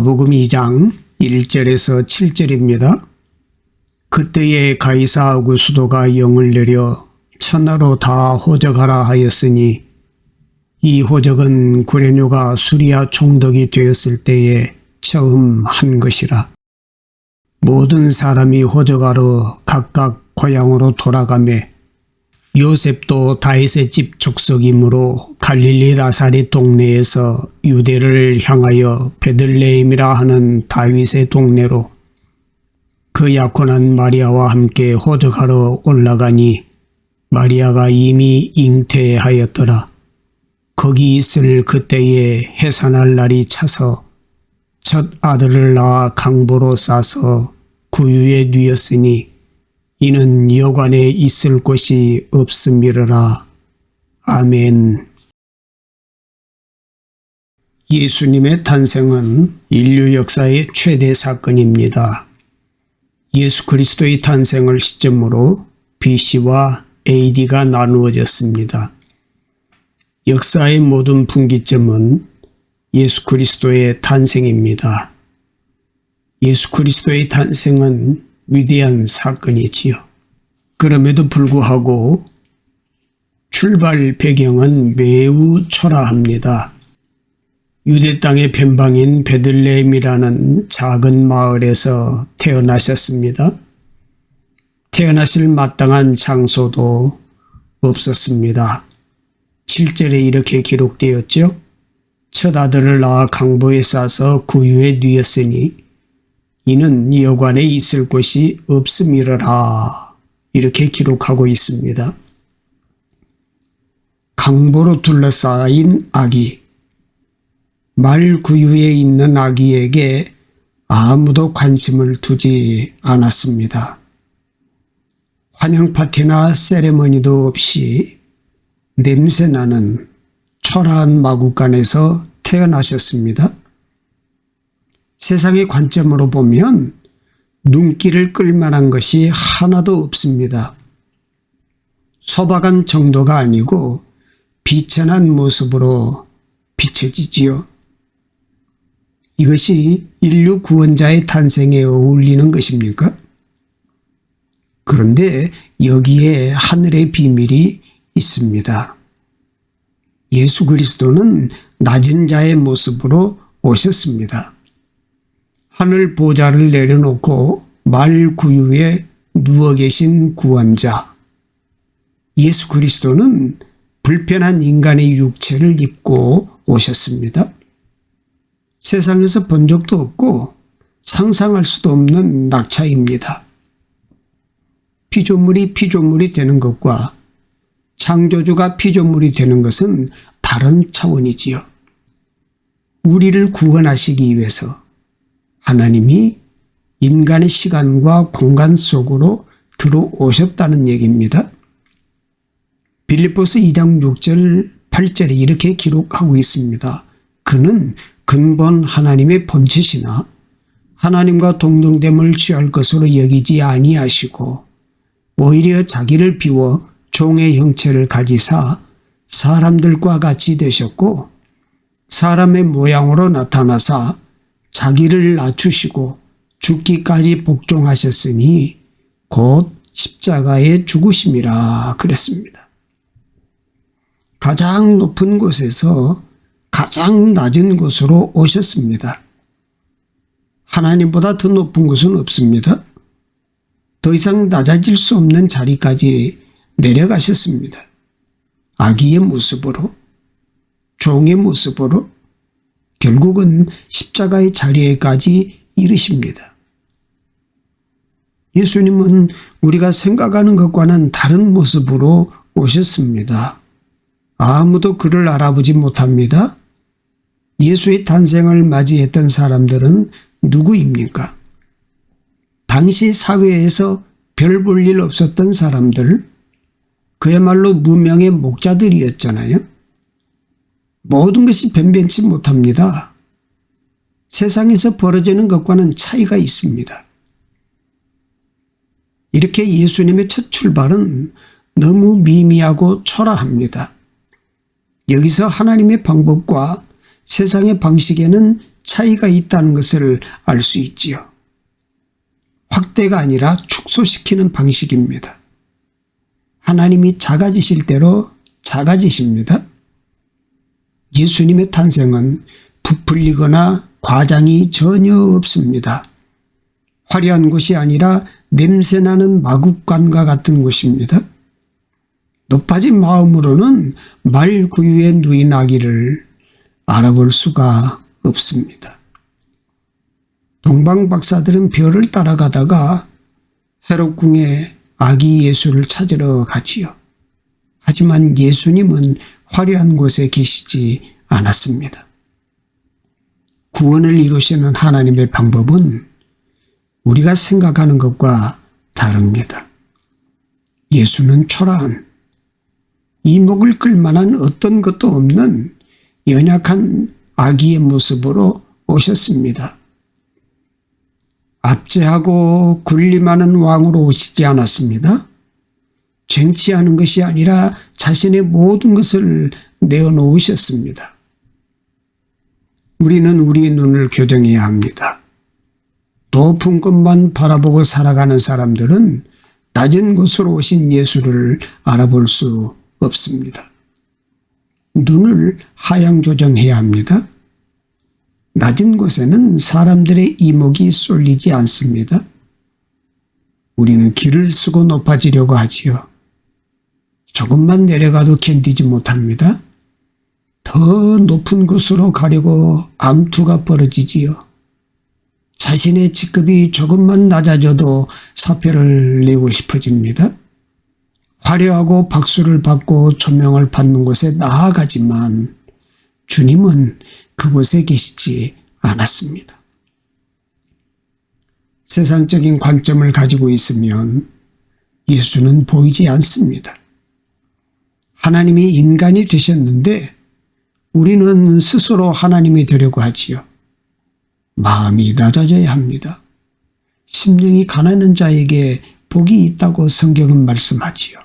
마가복음 2장 1절에서 7절입니다. 그때에 가이사 아구스도가 영을 내려 천하로 다 호적하라 하였으니 이 호적은 구레뇨가 수리아 총독이 되었을 때에 처음 한 것이라. 모든 사람이 호적하러 각각 고향으로 돌아가매 요셉도 다윗의 집 족속이므로 갈릴리 나사렛 동네에서 유대를 향하여 베들레헴이라 하는 다윗의 동네로 그 약혼한 마리아와 함께 호적하러 올라가니 마리아가 이미 잉태하였더라. 거기 있을 그때에 해산할 날이 차서 첫 아들을 낳아 강보로 싸서 구유에 뉘었으니 이는 여관에 있을 곳이 없음이러라. 아멘. 예수님의 탄생은 인류 역사의 최대 사건입니다. 예수 그리스도의 탄생을 시점으로 BC와 AD가 나누어졌습니다. 역사의 모든 분기점은 예수 그리스도의 탄생입니다. 예수 그리스도의 탄생은 위대한 사건이지요. 그럼에도 불구하고 출발 배경은 매우 초라합니다. 유대 땅의 변방인 베들레헴이라는 작은 마을에서 태어나셨습니다. 태어나실 마땅한 장소도 없었습니다. 7절에 이렇게 기록되었죠. 첫 아들을 낳아 강보에 싸서 구유에 뉘었으니 이는 여관에 있을 곳이 없음이러라. 이렇게 기록하고 있습니다. 강보로 둘러싸인 아기. 말 구유에 있는 아기에게 아무도 관심을 두지 않았습니다. 환영 파티나 세레머니도 없이 냄새나는 초라한 마구간에서 태어나셨습니다. 세상의 관점으로 보면 눈길을 끌만한 것이 하나도 없습니다. 소박한 정도가 아니고 비천한 모습으로 비춰지지요. 이것이 인류 구원자의 탄생에 어울리는 것입니까? 그런데 여기에 하늘의 비밀이 있습니다. 예수 그리스도는 낮은 자의 모습으로 오셨습니다. 하늘 보좌를 내려놓고 말 구유에 누워 계신 구원자. 예수 그리스도는 불편한 인간의 육체를 입고 오셨습니다. 세상에서 본 적도 없고 상상할 수도 없는 낙차입니다. 피조물이 피조물이 되는 것과 창조주가 피조물이 되는 것은 다른 차원이지요. 우리를 구원하시기 위해서 하나님이 인간의 시간과 공간 속으로 들어오셨다는 얘기입니다. 빌립보서 2장 6절 8절에 이렇게 기록하고 있습니다. 그는 근본 하나님의 본체시나 하나님과 동등됨을 취할 것으로 여기지 아니하시고 오히려 자기를 비워 종의 형체를 가지사 사람들과 같이 되셨고 사람의 모양으로 나타나사 자기를 낮추시고 죽기까지 복종하셨으니 곧 십자가에 죽으심이라 그랬습니다. 가장 높은 곳에서 가장 낮은 곳으로 오셨습니다. 하나님보다 더 높은 곳은 없습니다. 더 이상 낮아질 수 없는 자리까지 내려가셨습니다. 아기의 모습으로, 종의 모습으로 결국은 십자가의 자리에까지 이르십니다. 예수님은 우리가 생각하는 것과는 다른 모습으로 오셨습니다. 아무도 그를 알아보지 못합니다. 예수의 탄생을 맞이했던 사람들은 누구입니까? 당시 사회에서 별 볼 일 없었던 사람들, 그야말로 무명의 목자들이었잖아요. 모든 것이 변변치 못합니다. 세상에서 벌어지는 것과는 차이가 있습니다. 이렇게 예수님의 첫 출발은 너무 미미하고 초라합니다. 여기서 하나님의 방법과 세상의 방식에는 차이가 있다는 것을 알 수 있지요. 확대가 아니라 축소시키는 방식입니다. 하나님이 작아지실 대로 작아지십니다. 예수님의 탄생은 부풀리거나 과장이 전혀 없습니다. 화려한 곳이 아니라 냄새나는 마국간과 같은 곳입니다. 높아진 마음으로는 말 구유에 누인 아기를 알아볼 수가 없습니다. 동방 박사들은 별을 따라가다가 헤롯궁에 아기 예수를 찾으러 가지요. 하지만 예수님은 화려한 곳에 계시지 않았습니다. 구원을 이루시는 하나님의 방법은 우리가 생각하는 것과 다릅니다. 예수는 초라한, 이목을 끌만한 어떤 것도 없는 연약한 아기의 모습으로 오셨습니다. 압제하고 군림하는 왕으로 오시지 않았습니다. 쟁취하는 것이 아니라 자신의 모든 것을 내어놓으셨습니다. 우리는 우리의 눈을 교정해야 합니다. 높은 것만 바라보고 살아가는 사람들은 낮은 곳으로 오신 예수를 알아볼 수 없습니다. 눈을 하향 조정해야 합니다. 낮은 곳에는 사람들의 이목이 쏠리지 않습니다. 우리는 길을 쓰고 높아지려고 하지요. 조금만 내려가도 견디지 못합니다. 더 높은 곳으로 가려고 암투가 벌어지지요. 자신의 직급이 조금만 낮아져도 사표를 내고 싶어집니다. 화려하고 박수를 받고 조명을 받는 곳에 나아가지만 주님은 그곳에 계시지 않았습니다. 세상적인 관점을 가지고 있으면 예수는 보이지 않습니다. 하나님이 인간이 되셨는데 우리는 스스로 하나님이 되려고 하지요. 마음이 낮아져야 합니다. 심령이 가난한 자에게 복이 있다고 성경은 말씀하지요.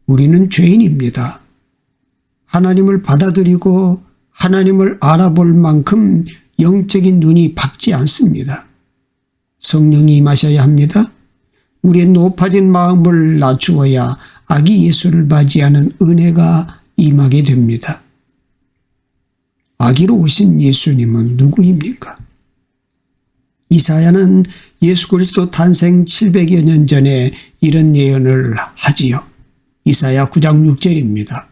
우리는 죄인입니다. 하나님을 받아들이고 하나님을 알아볼 만큼 영적인 눈이 밝지 않습니다. 성령이 임하셔야 합니다. 우리의 높아진 마음을 낮추어야 아기 예수를 맞이하는 은혜가 임하게 됩니다. 아기로 오신 예수님은 누구입니까? 이사야는 예수 그리스도 탄생 700여 년 전에 이런 예언을 하지요. 이사야 9장 6절입니다.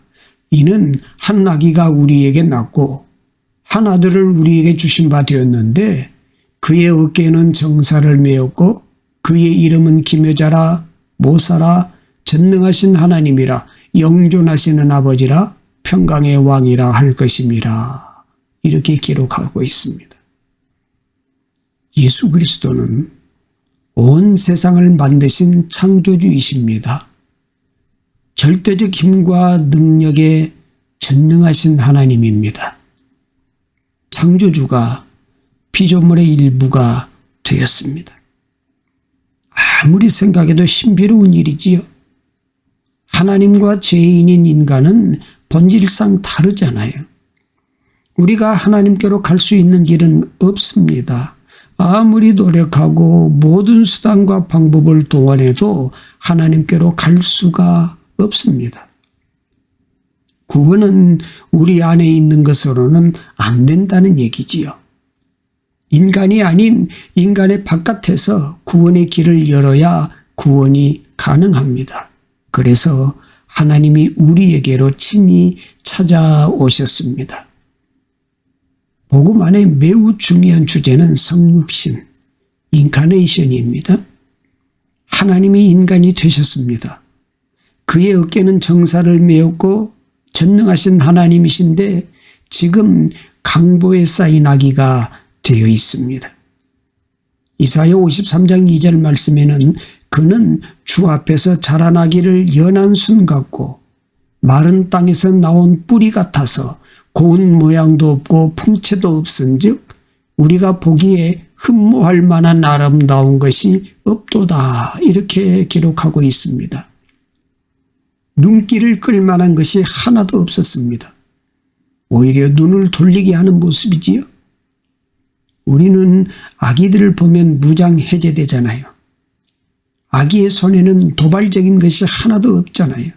이는 한 아기가 우리에게 낳고 한 아들을 우리에게 주신 바 되었는데 그의 어깨에는 정사를 메었고 그의 이름은 기묘자라 모사라 전능하신 하나님이라 영존하시는 아버지라 평강의 왕이라 할 것임이라. 이렇게 기록하고 있습니다. 예수 그리스도는 온 세상을 만드신 창조주이십니다. 절대적 힘과 능력에 전능하신 하나님입니다. 창조주가 피조물의 일부가 되었습니다. 아무리 생각해도 신비로운 일이지요. 하나님과 죄인인 인간은 본질상 다르잖아요. 우리가 하나님께로 갈 수 있는 길은 없습니다. 아무리 노력하고 모든 수단과 방법을 동원해도 하나님께로 갈 수가 없습니다. 구원은 우리 안에 있는 것으로는 안 된다는 얘기지요. 인간이 아닌 인간의 바깥에서 구원의 길을 열어야 구원이 가능합니다. 그래서 하나님이 우리에게로 친히 찾아오셨습니다. 복음 안에 매우 중요한 주제는 성육신, 인카네이션입니다. 하나님이 인간이 되셨습니다. 그의 어깨는 정사를 메었고 전능하신 하나님이신데 지금 강보에 쌓인 아기가 되어 있습니다. 이사야 53장 2절 말씀에는 그는 주 앞에서 자란 아기를 연한 순 같고 마른 땅에서 나온 뿌리 같아서 고운 모양도 없고 풍채도 없은즉 우리가 보기에 흠모할 만한 아름다운 것이 없도다. 이렇게 기록하고 있습니다. 눈길을 끌 만한 것이 하나도 없었습니다. 오히려 눈을 돌리게 하는 모습이지요. 우리는 아기들을 보면 무장해제되잖아요. 아기의 손에는 도발적인 것이 하나도 없잖아요.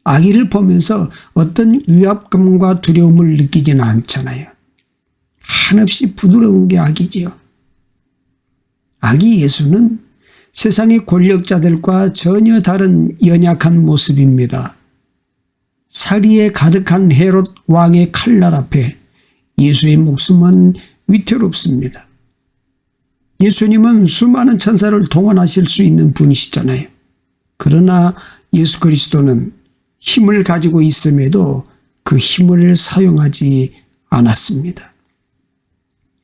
아기를 보면서 어떤 위압감과 두려움을 느끼지는 않잖아요. 한없이 부드러운 게 아기지요. 아기 예수는 세상의 권력자들과 전혀 다른 연약한 모습입니다. 사리에 가득한 헤롯 왕의 칼날 앞에 예수의 목숨은 위태롭습니다. 예수님은 수많은 천사를 동원하실 수 있는 분이시잖아요. 그러나 예수 그리스도는 힘을 가지고 있음에도 그 힘을 사용하지 않았습니다.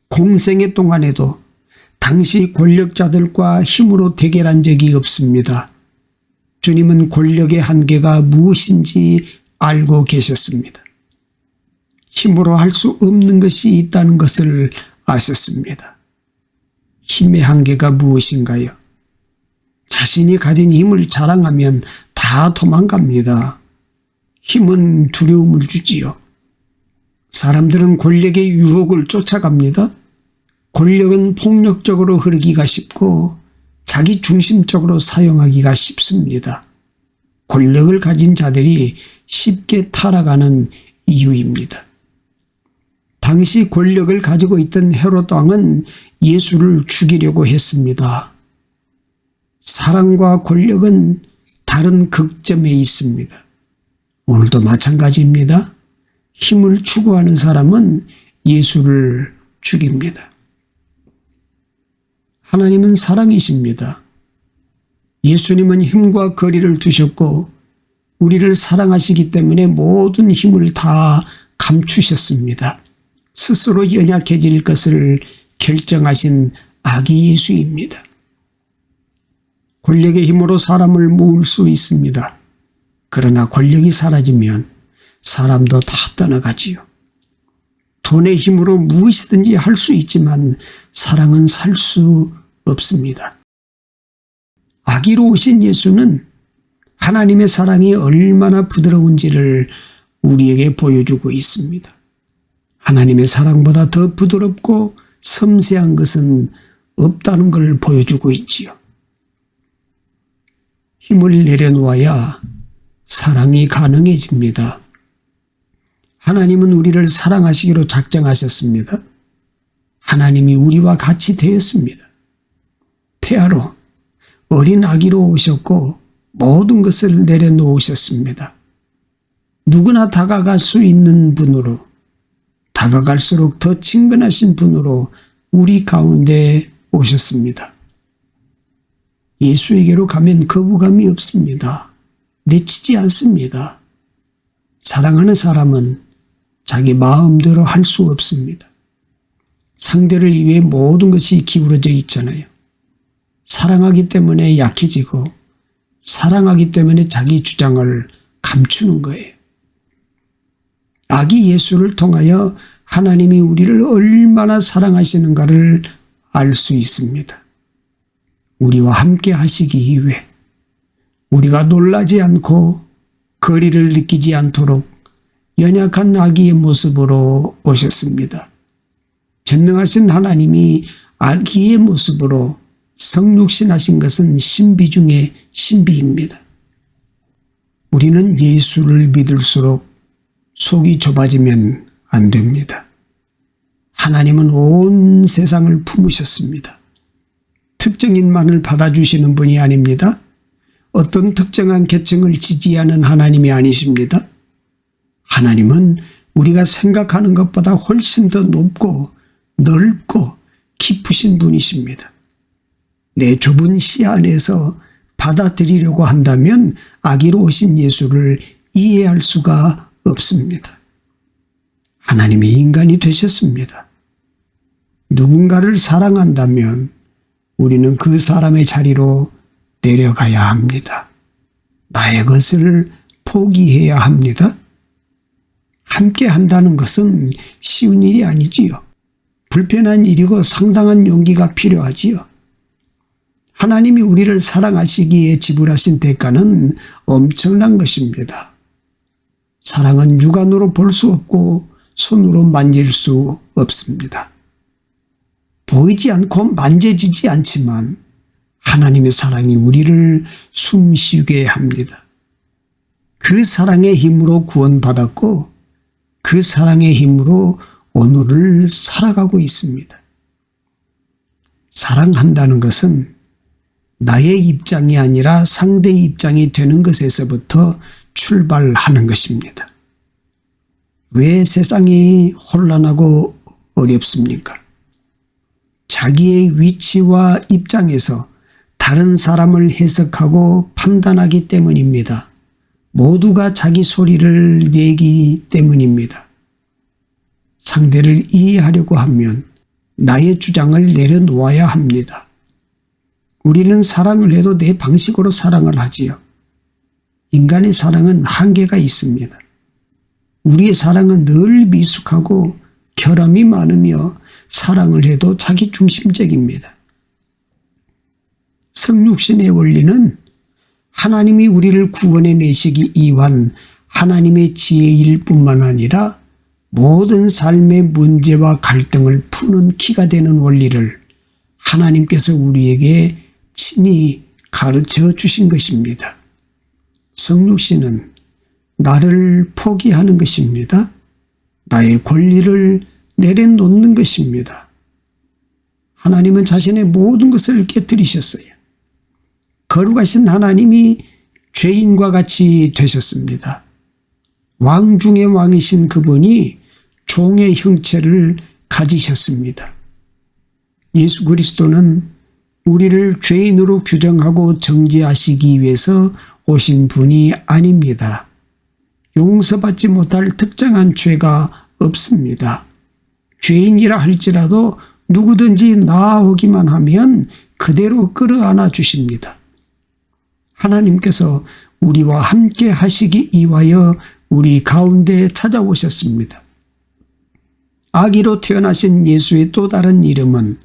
공생의 동안에도 당시 권력자들과 힘으로 대결한 적이 없습니다. 주님은 권력의 한계가 무엇인지 알고 계셨습니다. 힘으로 할 수 없는 것이 있다는 것을 아셨습니다. 힘의 한계가 무엇인가요? 자신이 가진 힘을 자랑하면 다 도망갑니다. 힘은 두려움을 주지요. 사람들은 권력의 유혹을 쫓아갑니다. 권력은 폭력적으로 흐르기가 쉽고 자기 중심적으로 사용하기가 쉽습니다. 권력을 가진 자들이 쉽게 타락하는 이유입니다. 당시 권력을 가지고 있던 헤롯 왕은 예수를 죽이려고 했습니다. 사랑과 권력은 다른 극점에 있습니다. 오늘도 마찬가지입니다. 힘을 추구하는 사람은 예수를 죽입니다. 하나님은 사랑이십니다. 예수님은 힘과 거리를 두셨고 우리를 사랑하시기 때문에 모든 힘을 다 감추셨습니다. 스스로 연약해질 것을 결정하신 아기 예수입니다. 권력의 힘으로 사람을 모을 수 있습니다. 그러나 권력이 사라지면 사람도 다 떠나가지요. 돈의 힘으로 무엇이든지 할 수 있지만 사랑은 살 수 없습니다. 아기로 오신 예수는 하나님의 사랑이 얼마나 부드러운지를 우리에게 보여주고 있습니다. 하나님의 사랑보다 더 부드럽고 섬세한 것은 없다는 걸 보여주고 있지요. 힘을 내려놓아야 사랑이 가능해집니다. 하나님은 우리를 사랑하시기로 작정하셨습니다. 하나님이 우리와 같이 되었습니다. 태아로 어린 아기로 오셨고 모든 것을 내려놓으셨습니다. 누구나 다가갈 수 있는 분으로, 다가갈수록 더 친근하신 분으로 우리 가운데 오셨습니다. 예수에게로 가면 거부감이 없습니다. 내치지 않습니다. 사랑하는 사람은 자기 마음대로 할 수 없습니다. 상대를 위해 모든 것이 기울어져 있잖아요. 사랑하기 때문에 약해지고 사랑하기 때문에 자기 주장을 감추는 거예요. 아기 예수를 통하여 하나님이 우리를 얼마나 사랑하시는가를 알 수 있습니다. 우리와 함께 하시기 위해 우리가 놀라지 않고 거리를 느끼지 않도록 연약한 아기의 모습으로 오셨습니다. 전능하신 하나님이 아기의 모습으로 성육신하신 것은 신비 중에 신비입니다. 우리는 예수를 믿을수록 속이 좁아지면 안 됩니다. 하나님은 온 세상을 품으셨습니다. 특정인만을 받아주시는 분이 아닙니다. 어떤 특정한 계층을 지지하는 하나님이 아니십니다. 하나님은 우리가 생각하는 것보다 훨씬 더 높고 넓고 깊으신 분이십니다. 내 좁은 시야 안에서 받아들이려고 한다면 아기로 오신 예수를 이해할 수가 없습니다. 하나님이 인간이 되셨습니다. 누군가를 사랑한다면 우리는 그 사람의 자리로 내려가야 합니다. 나의 것을 포기해야 합니다. 함께 한다는 것은 쉬운 일이 아니지요. 불편한 일이고 상당한 용기가 필요하지요. 하나님이 우리를 사랑하시기에 지불하신 대가는 엄청난 것입니다. 사랑은 육안으로 볼 수 없고 손으로 만질 수 없습니다. 보이지 않고 만져지지 않지만 하나님의 사랑이 우리를 숨쉬게 합니다. 그 사랑의 힘으로 구원받았고 그 사랑의 힘으로 오늘을 살아가고 있습니다. 사랑한다는 것은 나의 입장이 아니라 상대의 입장이 되는 것에서부터 출발하는 것입니다. 왜 세상이 혼란하고 어렵습니까? 자기의 위치와 입장에서 다른 사람을 해석하고 판단하기 때문입니다. 모두가 자기 소리를 내기 때문입니다. 상대를 이해하려고 하면 나의 주장을 내려놓아야 합니다. 우리는 사랑을 해도 내 방식으로 사랑을 하지요. 인간의 사랑은 한계가 있습니다. 우리의 사랑은 늘 미숙하고 결함이 많으며 사랑을 해도 자기중심적입니다. 성육신의 원리는 하나님이 우리를 구원해 내시기 위한 하나님의 지혜일 뿐만 아니라 모든 삶의 문제와 갈등을 푸는 키가 되는 원리를 하나님께서 우리에게 친히 가르쳐 주신 것입니다. 성육신은 나를 포기하는 것입니다. 나의 권리를 내려놓는 것입니다. 하나님은 자신의 모든 것을 깨뜨리셨어요. 거룩하신 하나님이 죄인과 같이 되셨습니다. 왕 중의 왕이신 그분이 종의 형체를 가지셨습니다. 예수 그리스도는 우리를 죄인으로 규정하고 정죄하시기 위해서 오신 분이 아닙니다. 용서받지 못할 특정한 죄가 없습니다. 죄인이라 할지라도 누구든지 나아오기만 하면 그대로 끌어안아 주십니다. 하나님께서 우리와 함께 하시기 위하여 우리 가운데 찾아오셨습니다. 아기로 태어나신 예수의 또 다른 이름은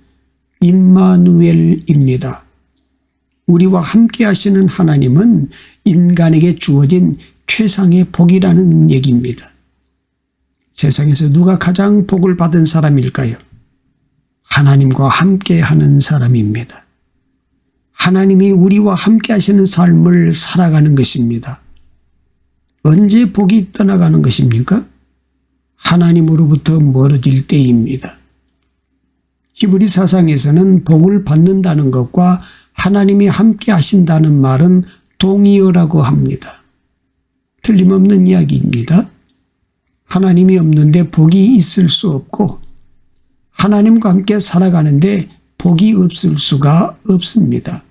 임마누엘입니다. 우리와 함께 하시는 하나님은 인간에게 주어진 최상의 복이라는 얘기입니다. 세상에서 누가 가장 복을 받은 사람일까요? 하나님과 함께 하는 사람입니다. 하나님이 우리와 함께 하시는 삶을 살아가는 것입니다. 언제 복이 떠나가는 것입니까? 하나님으로부터 멀어질 때입니다. 히브리 사상에서는 복을 받는다는 것과 하나님이 함께 하신다는 말은 동의어라고 합니다. 틀림없는 이야기입니다. 하나님이 없는데 복이 있을 수 없고 하나님과 함께 살아가는데 복이 없을 수가 없습니다.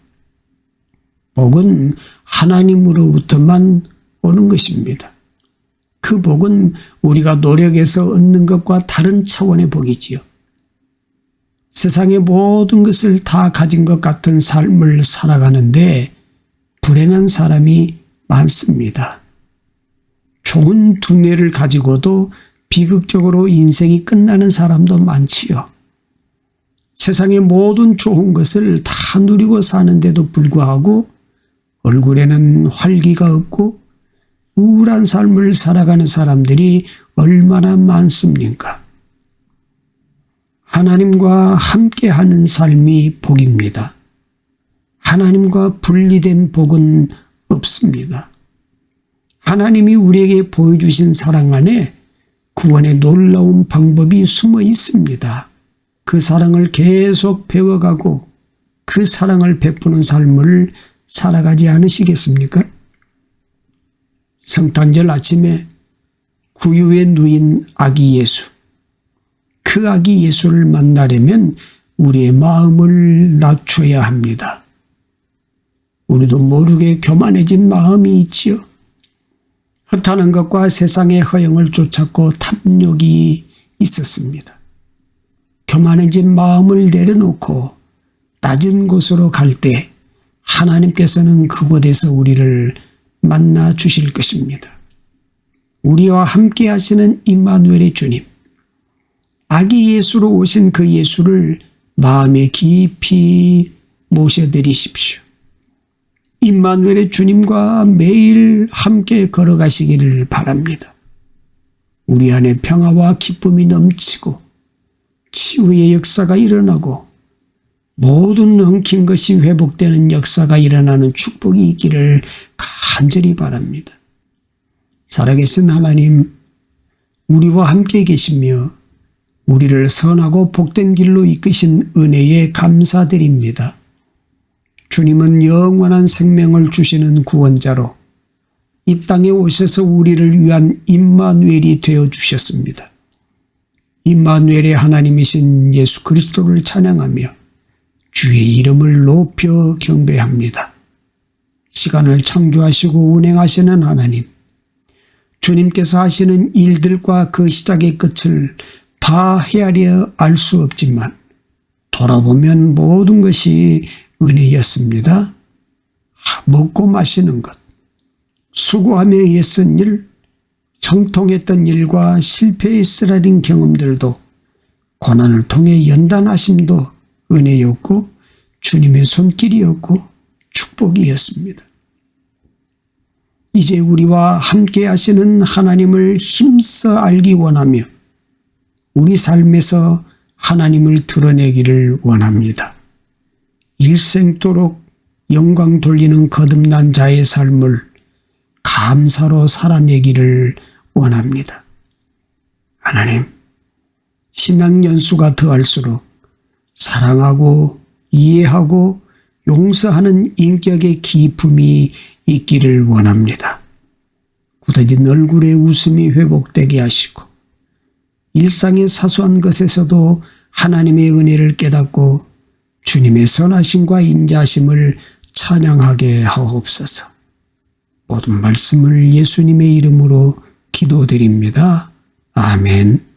복은 하나님으로부터만 오는 것입니다. 그 복은 우리가 노력해서 얻는 것과 다른 차원의 복이지요. 세상의 모든 것을 다 가진 것 같은 삶을 살아가는데 불행한 사람이 많습니다. 좋은 두뇌를 가지고도 비극적으로 인생이 끝나는 사람도 많지요. 세상의 모든 좋은 것을 다 누리고 사는데도 불구하고 얼굴에는 활기가 없고 우울한 삶을 살아가는 사람들이 얼마나 많습니까? 하나님과 함께하는 삶이 복입니다. 하나님과 분리된 복은 없습니다. 하나님이 우리에게 보여주신 사랑 안에 구원의 놀라운 방법이 숨어 있습니다. 그 사랑을 계속 배워가고 그 사랑을 베푸는 삶을 살아가지 않으시겠습니까? 성탄절 아침에 구유에 누인 아기 예수, 그 아기 예수를 만나려면 우리의 마음을 낮춰야 합니다. 우리도 모르게 교만해진 마음이 있지요. 허탄한 것과 세상의 허영을 쫓았고 탐욕이 있었습니다. 교만해진 마음을 내려놓고 낮은 곳으로 갈 때 하나님께서는 그곳에서 우리를 만나 주실 것입니다. 우리와 함께 하시는 임마누엘의 주님, 아기 예수로 오신 그 예수를 마음에 깊이 모셔드리십시오. 임마누엘의 주님과 매일 함께 걸어가시기를 바랍니다. 우리 안에 평화와 기쁨이 넘치고 치유의 역사가 일어나고 모든 엉킨 것이 회복되는 역사가 일어나는 축복이 있기를 간절히 바랍니다. 살아계신 하나님, 우리와 함께 계시며 우리를 선하고 복된 길로 이끄신 은혜에 감사드립니다. 주님은 영원한 생명을 주시는 구원자로 이 땅에 오셔서 우리를 위한 임마누엘이 되어주셨습니다. 임마누엘의 하나님이신 예수 그리스도를 찬양하며 주의 이름을 높여 경배합니다. 시간을 창조하시고 운행하시는 하나님, 주님께서 하시는 일들과 그 시작의 끝을 다 헤아려 알 수 없지만 돌아보면 모든 것이 은혜였습니다. 먹고 마시는 것, 수고함에 의해 쓴 일, 형통했던 일과 실패의 쓰라린 경험들도 고난을 통해 연단하심도 은혜였고 주님의 손길이었고 축복이었습니다. 이제 우리와 함께 하시는 하나님을 힘써 알기 원하며 우리 삶에서 하나님을 드러내기를 원합니다. 일생토록 영광 돌리는 거듭난 자의 삶을 감사로 살아내기를 원합니다. 하나님, 신앙 연수가 더할수록 사랑하고 이해하고 용서하는 인격의 기품이 있기를 원합니다. 굳어진 얼굴의 웃음이 회복되게 하시고 일상의 사소한 것에서도 하나님의 은혜를 깨닫고 주님의 선하심과 인자하심을 찬양하게 하옵소서. 모든 말씀을 예수님의 이름으로 기도드립니다. 아멘.